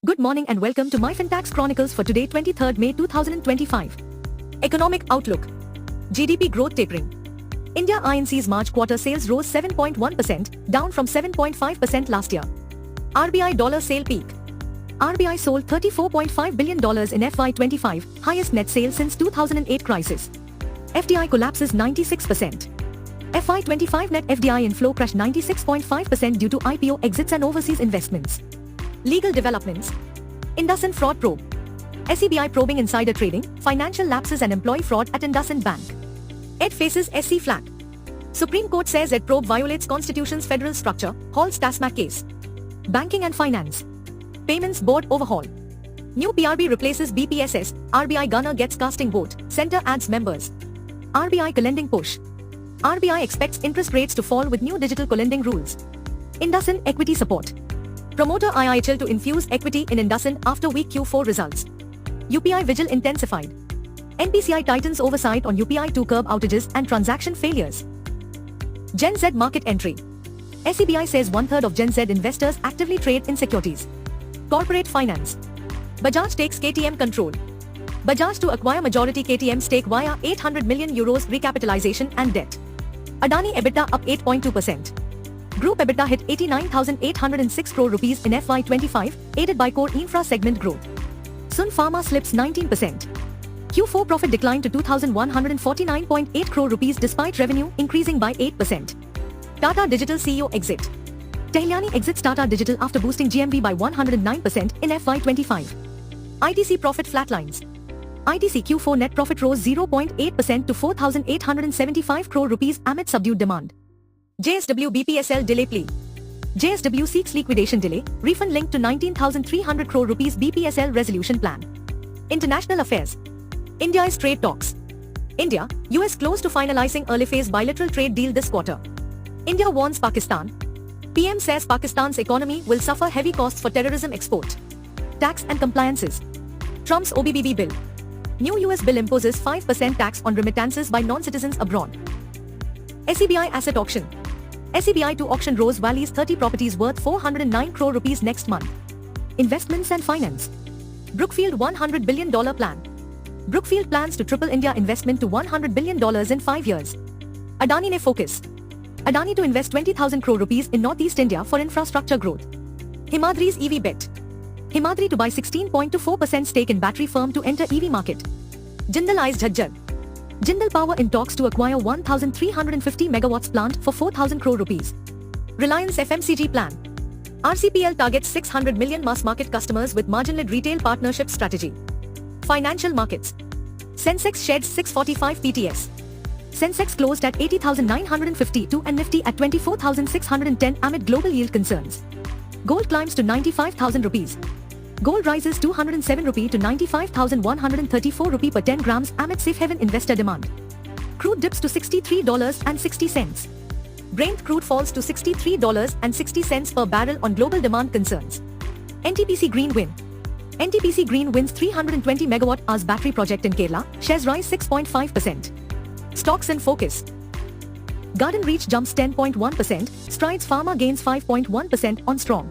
Good morning and welcome to MyFinTax Chronicles for today 23rd May 2025. Economic Outlook. GDP growth tapering. India Inc's March quarter sales rose 7.1%, down from 7.5% last year. RBI dollar sale peak. RBI sold $34.5 billion in FY25, highest net sales since 2008 crisis. FDI collapses 96%. FY25 net FDI inflow crashed 96.5% due to IPO exits and overseas investments. Legal developments. IndusInd fraud probe. SEBI probing insider trading, financial lapses and employee fraud at IndusInd Bank. ED faces SC flag. Supreme Court says ED probe violates Constitution's federal structure, halts TASMAC case. Banking and finance. Payments board overhaul. New PRB replaces BPSS, RBI governor gets casting vote, centre adds members. RBI co-lending push. RBI expects interest rates to fall with new digital co-lending rules. IndusInd equity support. Promoter IIHL to infuse equity in IndusInd after weak Q4 results. UPI vigil intensified. NPCI tightens oversight on UPI to curb outages and transaction failures. Gen Z market entry. SEBI says 1/3 of Gen Z investors actively trade in securities. Corporate finance. Bajaj takes KTM control. Bajaj to acquire majority KTM stake via €800 million recapitalization and debt. Adani EBITDA up 8.2%. Group EBITDA hit 89,806 crore rupees in FY25, aided by core infra segment growth. Sun Pharma slips 19%. Q4 profit declined to 2,149.8 crore rupees despite revenue increasing by 8%. Tata Digital CEO exit. Tehilyani exits Tata Digital after boosting GMV by 109% in FY25. ITC profit flatlines. ITC Q4 net profit rose 0.8% to 4,875 crore rupees amid subdued demand. JSW BPSL delay plea. JSW seeks liquidation delay, refund linked to 19,300 crore rupees BPSL resolution plan. International affairs. India's trade talks. India, US close to finalizing early phase bilateral trade deal this quarter. India warns Pakistan. PM says Pakistan's economy will suffer heavy costs for terrorism export. Tax and compliances. Trump's OBBB bill. New US bill imposes 5% tax on remittances by non-citizens abroad. SEBI asset auction. SEBI to auction Rose Valley's 30 properties worth 409 crore rupees next month. Investments and finance. Brookfield $100 billion plan. Brookfield plans to triple India investment to $100 billion in 5 years. Adani ne focus. Adani to invest 20,000 crore rupees in Northeast India for infrastructure growth. Himadri's EV bet. Himadri to buy 16.24% stake in battery firm to enter EV market. Jindal eyes Jhajjar. Jindal Power in talks to acquire 1,350 megawatts plant for 4,000 crore rupees. Reliance FMCG plan. RCPL targets 600 million mass market customers with margin-led retail partnership strategy. Financial markets. Sensex sheds 645 PTS. Sensex closed at 80,952 and Nifty at 24,610 amid global yield concerns. Gold climbs to 95,000 rupees. Gold rises 207 rupee to 95,134 rupee per 10 grams amid safe haven investor demand. Crude dips to $63.60. Brent crude falls to $63.60 per barrel on global demand concerns. NTPC Green win. NTPC Green wins 320 megawatt-hours battery project in Kerala, shares rise 6.5%. Stocks in focus. Garden Reach jumps 10.1%, Strides Pharma gains 5.1% on strong